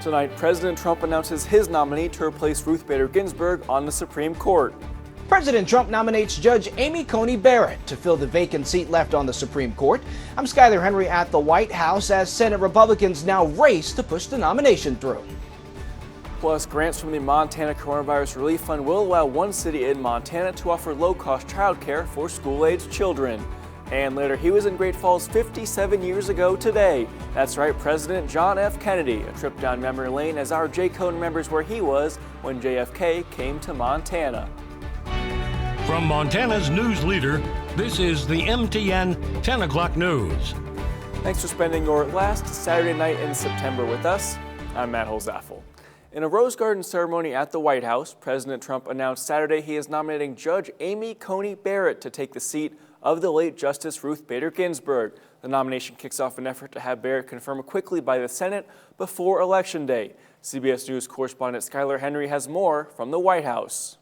Tonight, President Trump announces his nominee to replace Ruth Bader Ginsburg on the Supreme Court. President Trump nominates Judge Amy Coney Barrett to fill the vacant seat left on the Supreme Court. I'm Skyler Henry at the White House as Senate Republicans now race to push the nomination through. Plus, grants from the Montana Coronavirus Relief Fund will allow one city in Montana to offer low-cost childcare for school-aged children. And later, he was in Great Falls 57 years ago today. That's right, President John F. Kennedy. A trip down memory lane as our J-Cone remembers where he was when JFK came to Montana. From Montana's news leader, this is the MTN 10 o'clock news. Thanks for spending your last Saturday night in September with us. I'm Matt Holzaffel. In a Rose Garden ceremony at the White House, President Trump announced Saturday he is nominating Judge Amy Coney Barrett to take the seat of the late Justice Ruth Bader Ginsburg. The nomination kicks off an effort to have Barrett confirmed quickly by the Senate before Election Day. CBS News correspondent Skyler Henry has more from the White House.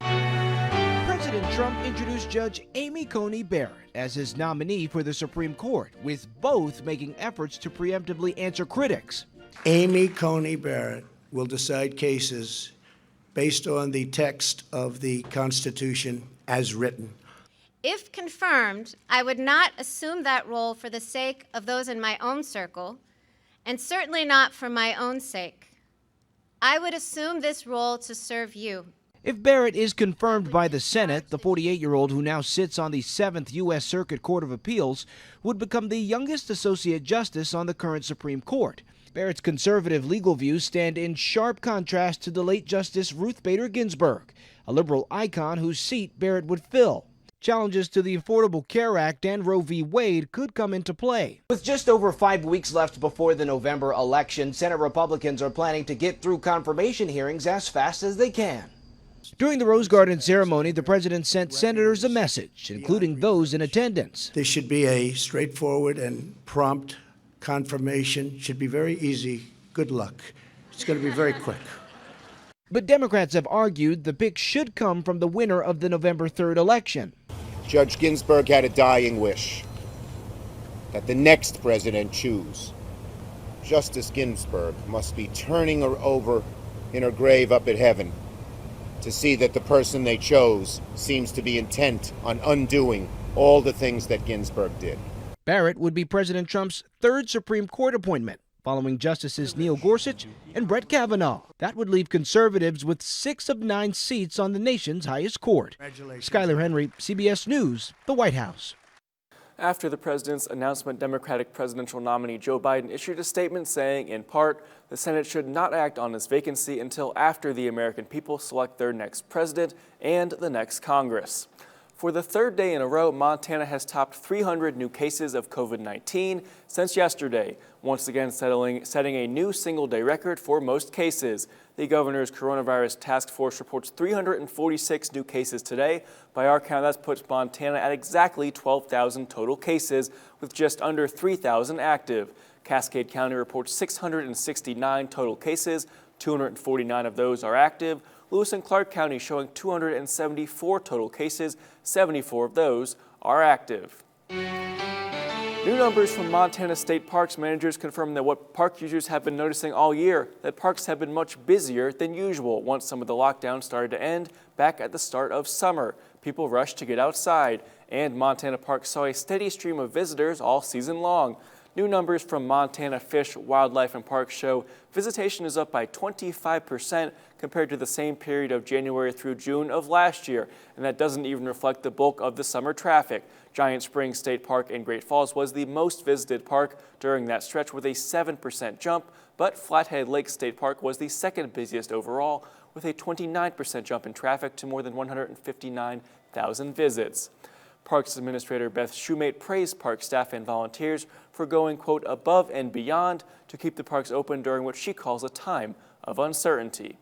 President Trump introduced Judge Amy Coney Barrett as his nominee for the Supreme Court, with both making efforts to preemptively answer critics. Amy Coney Barrett will decide cases based on the text of the Constitution as written. If confirmed, I would not assume that role for the sake of those in my own circle, and certainly not for my own sake. I would assume this role to serve you. If Barrett is confirmed by the Senate, the 48-year-old who now sits on the 7th U.S. Circuit Court of Appeals would become the youngest associate justice on the current Supreme Court. Barrett's conservative legal views stand in sharp contrast to the late Justice Ruth Bader Ginsburg, a liberal icon whose seat Barrett would fill. Challenges to the Affordable Care Act and Roe v. Wade could come into play. With just over 5 weeks left before the November election, Senate Republicans are planning to get through confirmation hearings as fast as they can. During the Rose Garden ceremony, the president sent senators a message, including those in attendance. This should be a straightforward and prompt confirmation. Should be very easy. Good luck. It's going to be very quick. But Democrats have argued the pick should come from the winner of the November 3rd election. Judge Ginsburg had a dying wish that the next president choose. Justice Ginsburg must be turning her over in her grave up at heaven to see that the person they chose seems to be intent on undoing all the things that Ginsburg did. Barrett would be President Trump's third Supreme Court appointment, following Justices Neil Gorsuch and Brett Kavanaugh. That would leave conservatives with 6 of 9 seats on the nation's highest court. Skyler Henry, CBS News, the White House. After the president's announcement, Democratic presidential nominee Joe Biden issued a statement saying, in part, the Senate should not act on his vacancy until after the American people select their next president and the next Congress. For the third day in a row, Montana has topped 300 new cases of COVID-19 since yesterday, once again setting a new single-day record for most cases. The governor's coronavirus task force reports 346 new cases today. By our count, that puts Montana at exactly 12,000 total cases, with just under 3,000 active. Cascade County reports 669 total cases. 249 of those are active. Lewis and Clark County showing 274 total cases, 74 of those are active. New numbers from Montana State Parks managers confirm that what park users have been noticing all year, that parks have been much busier than usual once some of the lockdowns started to end back at the start of summer. People rushed to get outside, and Montana Parks saw a steady stream of visitors all season long. New numbers from Montana Fish, Wildlife and Parks show visitation is up by 25% compared to the same period of January through June of last year, and that doesn't even reflect the bulk of the summer traffic. Giant Springs State Park in Great Falls was the most visited park during that stretch with a 7% jump, but Flathead Lake State Park was the second busiest overall with a 29% jump in traffic to more than 159,000 visits. Parks Administrator Beth Shoemate praised park staff and volunteers for going, quote, above and beyond to keep the parks open during what she calls a time of uncertainty.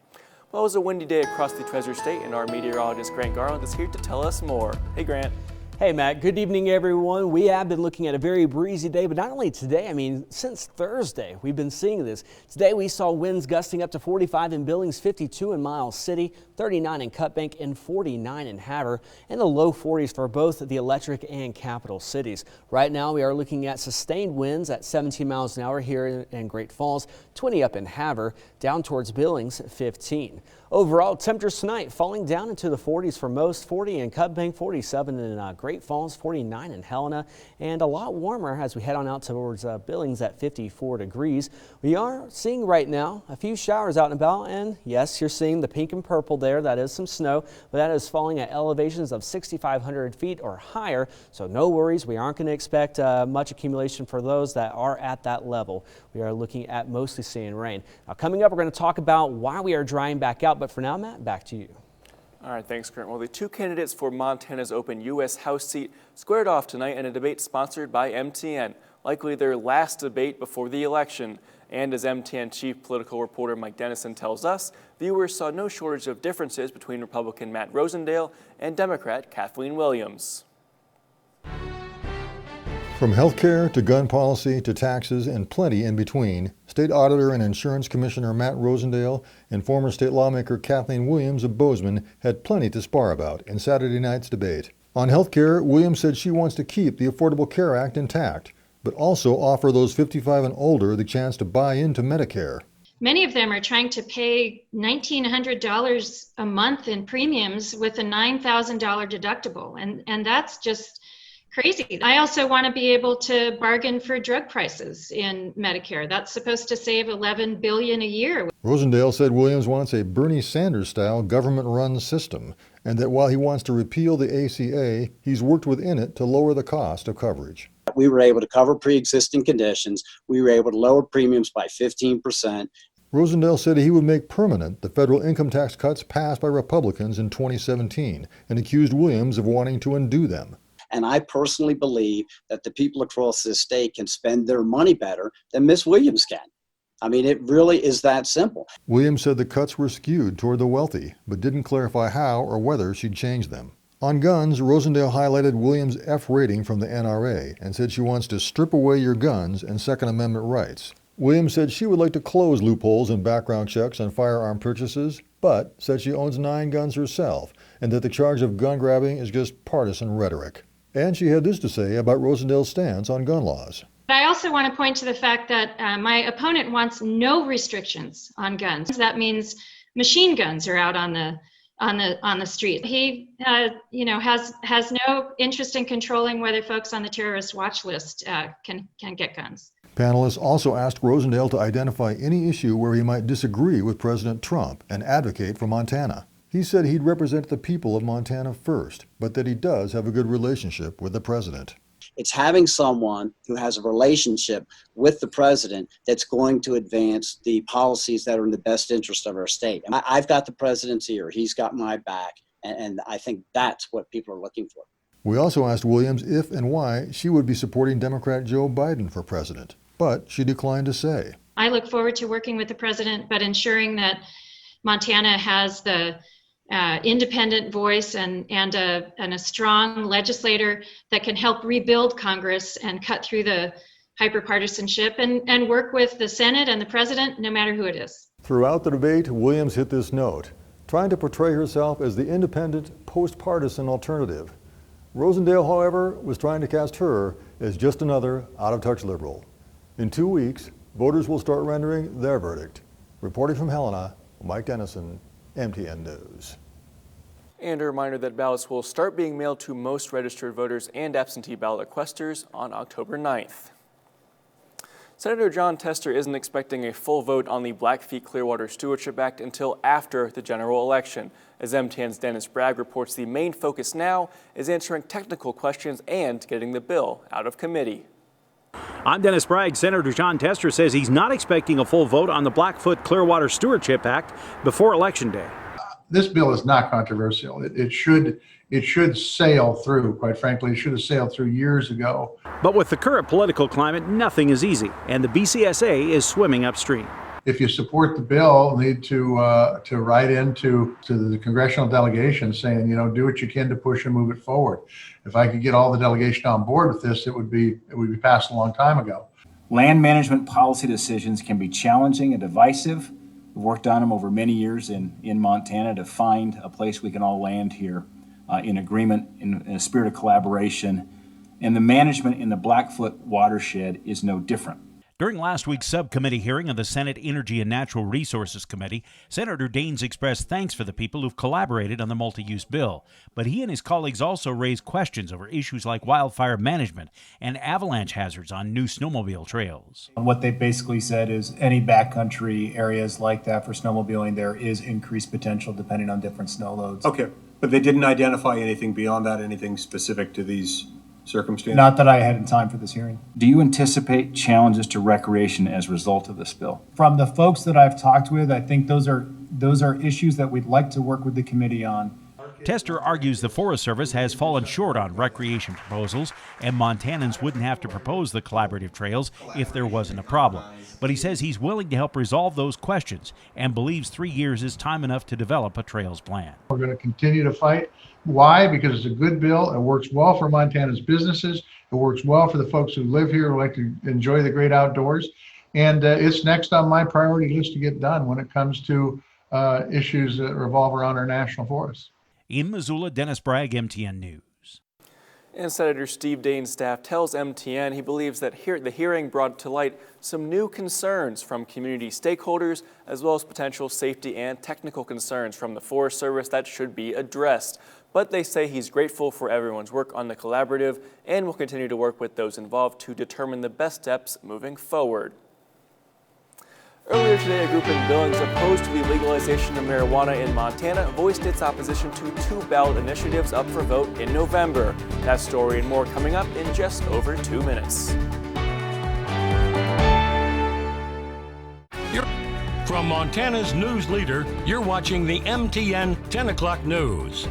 Well, it was a windy day across the Treasure State, and our meteorologist Grant Garland is here to tell us more. Hey, Grant. Hey, Matt. Good evening, everyone. We have been looking at a very breezy day, but not only today, I mean, since Thursday, we've been seeing this. Today, we saw winds gusting up to 45 in Billings, 52 in Miles City, 39 in Cut Bank, and 49 in Havre, and the low 40s for both the Electric and Capital cities. Right now, we are looking at sustained winds at 17 miles an hour here in Great Falls, 20 up in Havre, down towards Billings, 15. Overall, temperatures tonight falling down into the 40s for most, 40 in Cut Bank, 47 in Great Falls, 49 in Helena, and a lot warmer as we head on out towards Billings at 54 degrees. We are seeing right now a few showers out and about, and yes, you're seeing the pink and purple there. That is some snow, but that is falling at elevations of 6,500 feet or higher, so no worries. We aren't going to expect much accumulation for those that are at that level. We are looking at mostly seeing rain. Now, coming up, we're going to talk about why we are drying back out, but for now, Matt, back to you. All right, thanks, Grant. Well, the two candidates for Montana's open U.S. House seat squared off tonight in a debate sponsored by MTN, likely their last debate before the election. And as MTN chief political reporter Mike Dennison tells us, viewers saw no shortage of differences between Republican Matt Rosendale and Democrat Kathleen Williams. From healthcare to gun policy to taxes and plenty in between, State Auditor and Insurance Commissioner Matt Rosendale and former state lawmaker Kathleen Williams of Bozeman had plenty to spar about in Saturday night's debate. On healthcare, Williams said she wants to keep the Affordable Care Act intact, but also offer those 55 and older the chance to buy into Medicare. Many of them are trying to pay $1,900 a month in premiums with a $9,000 deductible, and that's just crazy. I also want to be able to bargain for drug prices in Medicare. That's supposed to save $11 billion a year. Rosendale said Williams wants a Bernie Sanders-style government-run system, and that while he wants to repeal the ACA, he's worked within it to lower the cost of coverage. We were able to cover pre-existing conditions. We were able to lower premiums by 15%. Rosendale said he would make permanent the federal income tax cuts passed by Republicans in 2017 and accused Williams of wanting to undo them. And I personally believe that the people across this state can spend their money better than Miss Williams can. I mean, it really is that simple. Williams said the cuts were skewed toward the wealthy, but didn't clarify how or whether she'd change them. On guns, Rosendale highlighted Williams' F rating from the NRA and said she wants to strip away your guns and Second Amendment rights. Williams said she would like to close loopholes in background checks on firearm purchases, but said she owns 9 guns herself and that the charge of gun grabbing is just partisan rhetoric. And she had this to say about Rosendale's stance on gun laws. I also want to point to the fact that my opponent wants no restrictions on guns. That means machine guns are out on the street. He, has no interest in controlling whether folks on the terrorist watch list can get guns. Panelists also asked Rosendale to identify any issue where he might disagree with President Trump and advocate for Montana. He said he'd represent the people of Montana first, but that he does have a good relationship with the president. It's having someone who has a relationship with the president that's going to advance the policies that are in the best interest of our state. And I've got the president's ear. He's got my back. And I think that's what people are looking for. We also asked Williams if and why she would be supporting Democrat Joe Biden for president, but she declined to say. I look forward to working with the president, but ensuring that Montana has the independent voice and a strong legislator that can help rebuild Congress and cut through the hyperpartisanship and work with the Senate and the president, no matter who it is. Throughout the debate, Williams hit this note, trying to portray herself as the independent, post-partisan alternative. Rosendale, however, was trying to cast her as just another out-of-touch liberal. In 2 weeks, voters will start rendering their verdict. Reporting from Helena, Mike Dennison, MTN News. And a reminder that ballots will start being mailed to most registered voters and absentee ballot requesters on October 9th. Senator Jon Tester isn't expecting a full vote on the Blackfeet Clearwater Stewardship Act until after the general election. As MTN's Dennis Bragg reports, the main focus now is answering technical questions and getting the bill out of committee. I'm Dennis Bragg. Senator Jon Tester says he's not expecting a full vote on the Blackfoot Clearwater Stewardship Act before Election Day. This bill is not controversial. It should sail through, quite frankly. It should have sailed through years ago. But with the current political climate, nothing is easy, and the BCSA is swimming upstream. if you support the bill, need to write into the congressional delegation saying, do what you can to push and move it forward. If I could get all the delegation on board with this, it would be passed a long time ago. Land management policy decisions can be challenging and divisive. We've worked on them over many years in Montana to find a place we can all land here in agreement, in a spirit of collaboration. And the management in the Blackfoot watershed is no different. During last week's subcommittee hearing of the Senate Energy and Natural Resources Committee, Senator Daines expressed thanks for the people who've collaborated on the multi-use bill. But he and his colleagues also raised questions over issues like wildfire management and avalanche hazards on new snowmobile trails. What they basically said is any backcountry areas like that for snowmobiling, there is increased potential depending on different snow loads. Okay, but they didn't identify anything beyond that, anything specific to these circumstances? Not that I had in time for this hearing. Do you anticipate challenges to recreation as a result of this bill? From the folks that I've talked with, I think those are issues that we'd like to work with the committee on. Tester argues the Forest Service has fallen short on recreation proposals, and Montanans wouldn't have to propose the collaborative trails if there wasn't a problem. But he says he's willing to help resolve those questions and believes 3 years is time enough to develop a trails plan. We're going to continue to fight. Why? Because it's a good bill. It works well for Montana's businesses. It works well for the folks who live here who like to enjoy the great outdoors. And it's next on my priority list to get done when it comes to issues that revolve around our national forests. In Missoula, Dennis Bragg, MTN News. And Senator Steve Daines' staff tells MTN he believes that the hearing brought to light some new concerns from community stakeholders, as well as potential safety and technical concerns from the Forest Service that should be addressed. But they say he's grateful for everyone's work on the collaborative and will continue to work with those involved to determine the best steps moving forward. Earlier today, a group in Billings opposed to the legalization of marijuana in Montana voiced its opposition to 2 ballot initiatives up for vote in November. That story and more coming up in just over 2 minutes. From Montana's news leader, you're watching the MTN 10 o'clock news.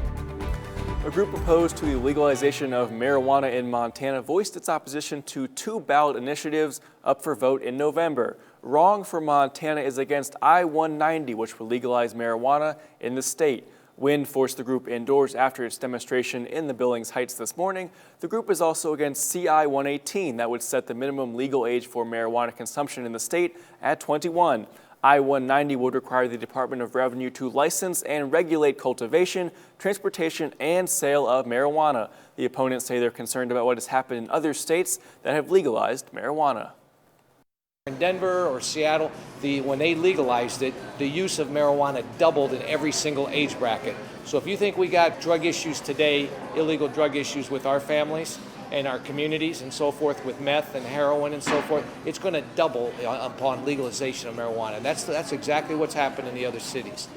A group opposed to the legalization of marijuana in Montana voiced its opposition to 2 ballot initiatives up for vote in November. Wrong for Montana is against I-190, which would legalize marijuana in the state. Wind forced the group indoors after its demonstration in the Billings Heights this morning. The group is also against CI-118, that would set the minimum legal age for marijuana consumption in the state at 21. I-190 would require the Department of Revenue to license and regulate cultivation, transportation, and sale of marijuana. The opponents say they're concerned about what has happened in other states that have legalized marijuana. In Denver or Seattle, when they legalized it, the use of marijuana doubled in every single age bracket. So if you think we got drug issues today, illegal drug issues with our families and our communities and so forth with meth and heroin and so forth, it's going to double upon legalization of marijuana. That's exactly what's happened in the other cities.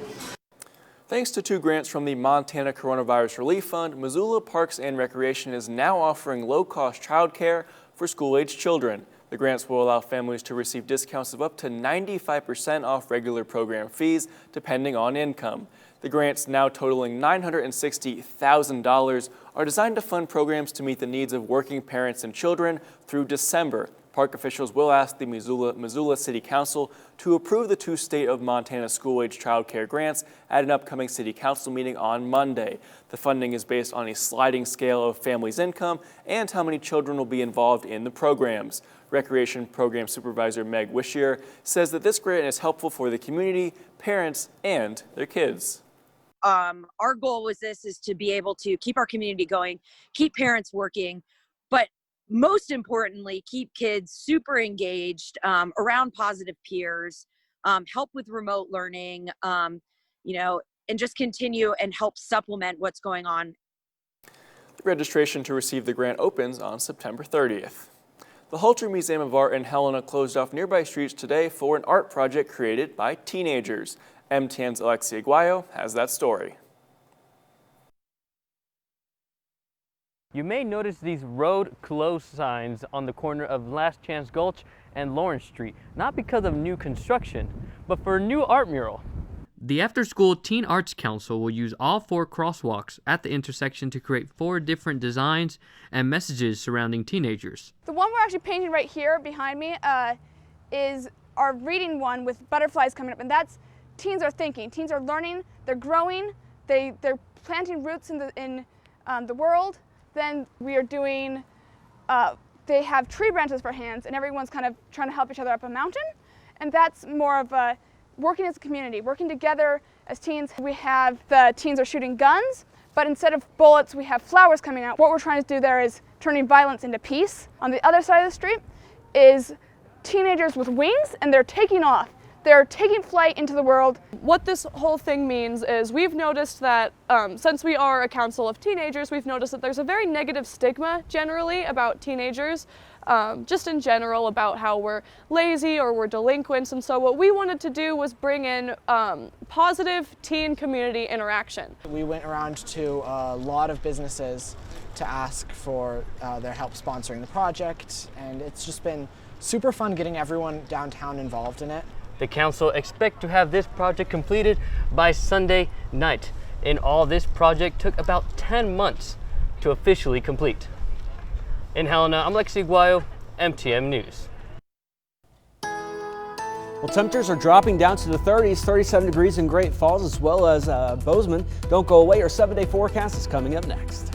Thanks to 2 grants from the Montana Coronavirus Relief Fund, Missoula Parks and Recreation is now offering low-cost childcare for school-aged children. The grants will allow families to receive discounts of up to 95% off regular program fees, depending on income. The grants, now totaling $960,000, are designed to fund programs to meet the needs of working parents and children through December. Park officials will ask the Missoula City Council to approve the 2 state of Montana school-age child care grants at an upcoming City Council meeting on Monday. The funding is based on a sliding scale of families' income and how many children will be involved in the programs. Recreation Program Supervisor Meg Wishier says that this grant is helpful for the community, parents, and their kids. Our goal with this is to be able to keep our community going, keep parents working, but most importantly, keep kids super engaged, around positive peers, help with remote learning, and just continue and help supplement what's going on. The registration to receive the grant opens on September 30th. The Halter Museum of Art in Helena closed off nearby streets today for an art project created by teenagers. MTN's Alexia Guayo has that story. You may notice these road closed signs on the corner of Last Chance Gulch and Lawrence Street, not because of new construction, but for a new art mural. The After School Teen Arts Council will use all 4 crosswalks at the intersection to create 4 different designs and messages surrounding teenagers. The one we're actually painting right here behind me is are reading one with butterflies coming up, and that's teens are thinking, teens are learning, they're growing, they're planting roots in the world. Then we are doing, they have tree branches for hands, and everyone's kind of trying to help each other up a mountain, and that's more of a working as a community, working together as teens. We have the teens are shooting guns, but instead of bullets, we have flowers coming out. What we're trying to do there is turning violence into peace. On the other side of the street is teenagers with wings, and they're taking off. They're taking flight into the world. What this whole thing means is we've noticed that since we are a council of teenagers, we've noticed that there's a very negative stigma generally about teenagers, just in general about how we're lazy or we're delinquents. And so what we wanted to do was bring in positive teen community interaction. We went around to a lot of businesses to ask for their help sponsoring the project, and it's just been super fun getting everyone downtown involved in it. The council expect to have this project completed by Sunday night. In all, this project took about 10 months to officially complete. In Helena, I'm Lexi Guayo, MTN News. Well, temperatures are dropping down to the 30s, 37 degrees in Great Falls as well as Bozeman. Don't go away, our 7-day forecast is coming up next.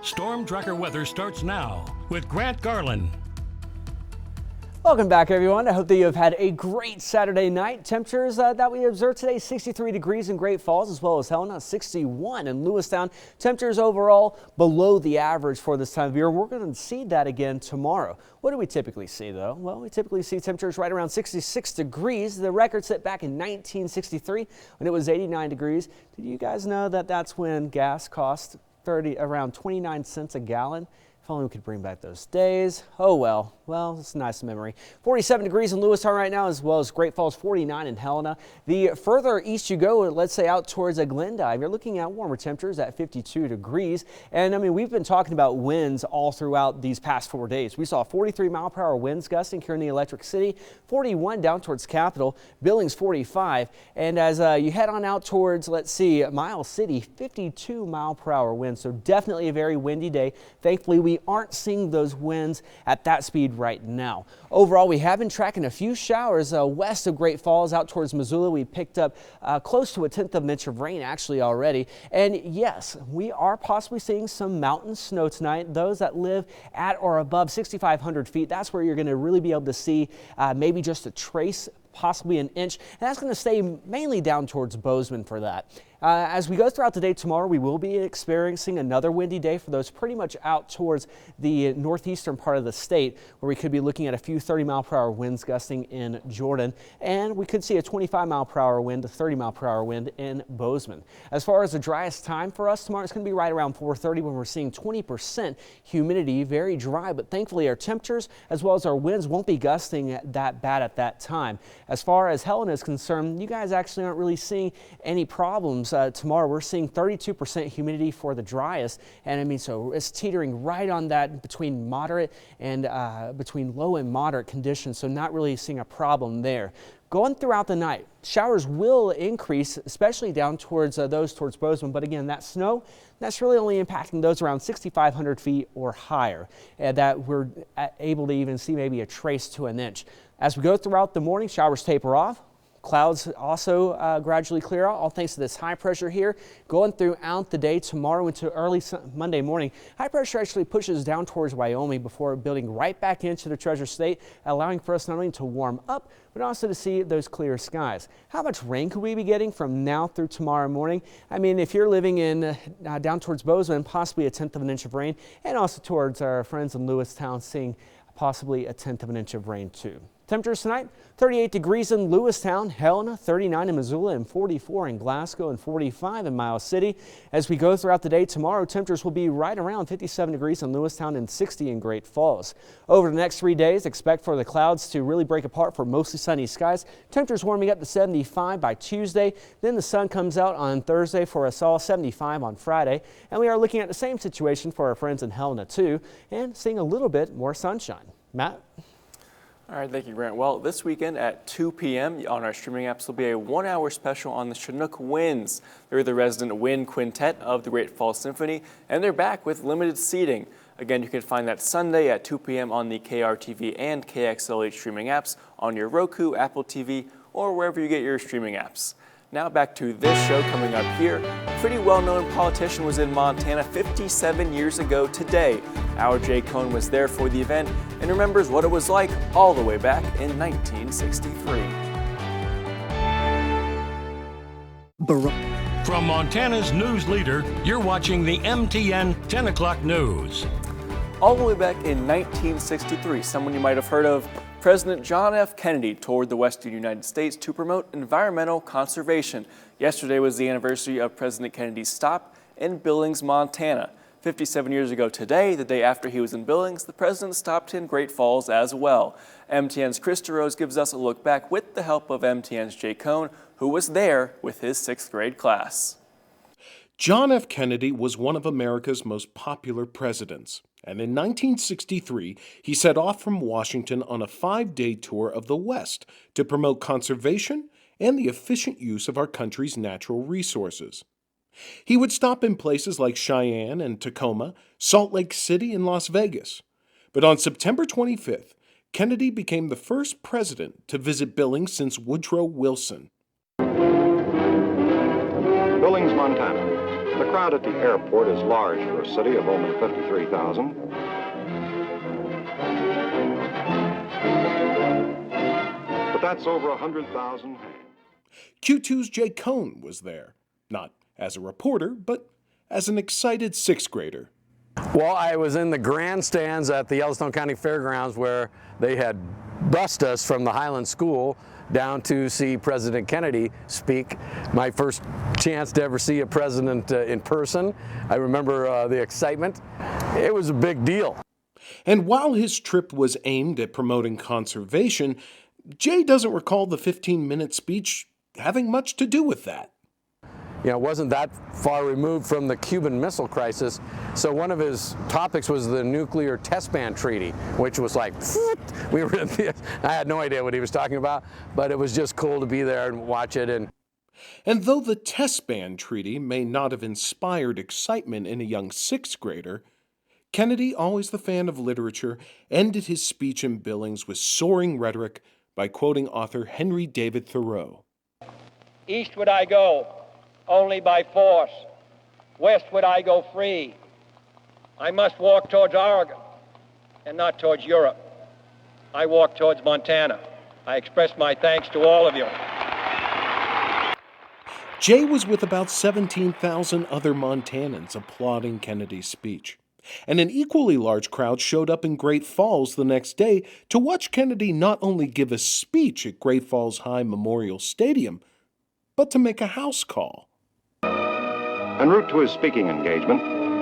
Storm Tracker weather starts now with Grant Garland. Welcome back, everyone. I hope that you have had a great Saturday night. Temperatures that we observed today, 63 degrees in Great Falls as well as Helena, 61 in Lewistown. Temperatures overall below the average for this time of year. We're going to see that again tomorrow. What do we typically see, though? Well, we typically see temperatures right around 66 degrees. The record set back in 1963 when it was 89 degrees. Did you guys know that that's when gas cost around 29 cents a gallon? If only we could bring back those days. Oh well, it's a nice memory. 47 degrees in Lewistown right now, as well as Great Falls, 49 in Helena. The further east you go, let's say out towards Glendive, you're looking at warmer temperatures at 52 degrees. And I mean, we've been talking about winds all throughout these past 4 days. We saw 43-mile-per-hour winds gusting here in the Electric City, 41 down towards Capitol, Billings 45. And as you head on out towards, let's see, Miles City, 52-mile-per-hour winds. So definitely a very windy day. Thankfully, we aren't seeing those winds at that speed right now. Overall, we have been tracking a few showers west of Great Falls out towards Missoula. We picked up close to 1/10 of an inch of rain actually already. And yes, we are possibly seeing some mountain snow tonight. Those that live at or above 6,500 feet, that's where you're going to really be able to see maybe just a trace, possibly an inch, and that's going to stay mainly down towards Bozeman for that. As we go throughout the day tomorrow, we will be experiencing another windy day for those pretty much out towards the northeastern part of the state, where we could be looking at a few 30-mile-per-hour winds gusting in Jordan, and we could see a 25-mile-per-hour wind to 30-mile-per-hour wind in Bozeman. As far as the driest time for us tomorrow, it's going to be right around 4:30 when we're seeing 20% humidity, very dry, but thankfully our temperatures as well as our winds won't be gusting that bad at that time. As far as Helena is concerned, you guys actually aren't really seeing any problems. Tomorrow we're seeing 32% humidity for the driest, and I mean, so it's teetering right on that between moderate and between low and moderate conditions, so not really seeing a problem there. Going throughout the night, showers will increase, especially down towards those towards Bozeman, but again, that snow, that's really only impacting those around 6,500 feet or higher, and that we're able to even see maybe a trace to an inch. As we go throughout the morning, showers taper off. Clouds also gradually clear out, all thanks to this high pressure here going throughout the day tomorrow into early Monday morning. High pressure actually pushes down towards Wyoming before building right back into the Treasure State, allowing for us not only to warm up, but also to see those clear skies. How much rain could we be getting from now through tomorrow morning? I mean, if you're living in down towards Bozeman, possibly 1/10 of an inch of rain, and also towards our friends in Lewistown, seeing possibly 1/10 of an inch of rain too. Temperatures tonight, 38 degrees in Lewistown, Helena, 39 in Missoula, and 44 in Glasgow, and 45 in Miles City. As we go throughout the day tomorrow, temperatures will be right around 57 degrees in Lewistown and 60 in Great Falls. Over the next 3 days, expect for the clouds to really break apart for mostly sunny skies. Temperatures warming up to 75 by Tuesday. Then the sun comes out on Thursday for us all, 75 on Friday. And we are looking at the same situation for our friends in Helena too, and seeing a little bit more sunshine. Matt? All right, thank you, Grant. Well, this weekend at 2 p.m. on our streaming apps will be a 1-hour special on the Chinook Winds. They're the resident wind quintet of the Great Falls Symphony, and they're back with limited seating. Again, you can find that Sunday at 2 p.m. on the KRTV and KXLH streaming apps on your Roku, Apple TV, or wherever you get your streaming apps. Now back to this show coming up here. A pretty well-known politician was in Montana 57 years ago today. Our Jay Cohn was there for the event and remembers what it was like all the way back in 1963. From Montana's news leader, you're watching the MTN 10 o'clock news. All the way back in 1963, someone you might have heard of, President John F. Kennedy toured the western United States to promote environmental conservation. Yesterday was the anniversary of President Kennedy's stop in Billings, Montana. 57 years ago today, the day after he was in Billings, the president stopped in Great Falls as well. MTN's Chris DeRose gives us a look back with the help of MTN's Jay Cohn, who was there with his 6th grade class. John F. Kennedy was one of America's most popular presidents, and in 1963, he set off from Washington on a 5-day tour of the West to promote conservation and the efficient use of our country's natural resources. He would stop in places like Cheyenne and Tacoma, Salt Lake City, and Las Vegas. But on September 25th, Kennedy became the first president to visit Billings since Woodrow Wilson. Billings, Montana. The crowd at the airport is large for a city of only 53,000. But that's over 100,000 hands. Q2's Jay Cohn was there, not as a reporter, but as an excited 6th grader. Well, I was in the grandstands at the Yellowstone County Fairgrounds where they had bused us from the Highland School down to see President Kennedy speak. My first chance to ever see a president in person. I remember the excitement. It was a big deal. And while his trip was aimed at promoting conservation, Jay doesn't recall the 15-minute speech having much to do with that. You know, it wasn't that far removed from the Cuban Missile Crisis. So one of his topics was the Nuclear Test Ban Treaty, which was like, we were I had no idea what he was talking about, but it was just cool to be there and watch it. And though the Test Ban Treaty may not have inspired excitement in a young 6th grader, Kennedy, always the fan of literature, ended his speech in Billings with soaring rhetoric by quoting author Henry David Thoreau. Eastward I go, only by force. Westward I go free. I must walk towards Oregon and not towards Europe. I walk towards Montana. I express my thanks to all of you. Jay was with about 17,000 other Montanans applauding Kennedy's speech. And an equally large crowd showed up in Great Falls the next day to watch Kennedy not only give a speech at Great Falls High Memorial Stadium, but to make a house call. En route to his speaking engagement,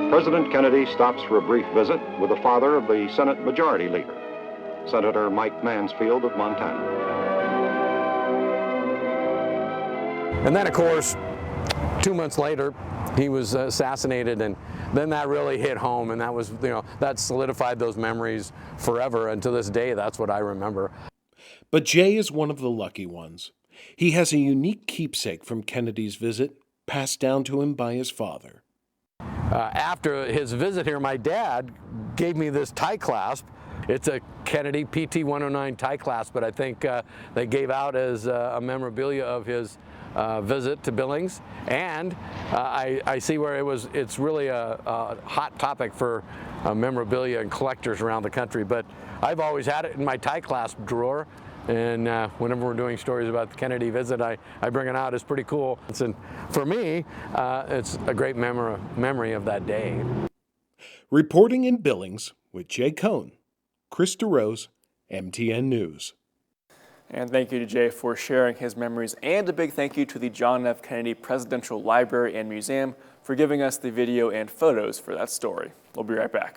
President Kennedy stops for a brief visit with the father of the Senate Majority Leader, Senator Mike Mansfield of Montana. And then, of course, 2 months later, he was assassinated, and then that really hit home, and that was, that solidified those memories forever, and to this day, that's what I remember. But Jay is one of the lucky ones. He has a unique keepsake from Kennedy's visit, passed down to him by his father. After his visit here, my dad gave me this tie clasp. It's a Kennedy PT 109 tie clasp, but I think they gave out as a memorabilia of his visit to Billings. And I see where it's really a hot topic for memorabilia and collectors around the country, but I've always had it in my tie clasp drawer. And whenever we're doing stories about the Kennedy visit, I bring it out. It's pretty cool. And for me, it's a great memory of that day. Reporting in Billings with Jay Cohn, Chris DeRose, MTN News. And thank you to Jay for sharing his memories, and a big thank you to the John F. Kennedy Presidential Library and Museum for giving us the video and photos for that story. We'll be right back.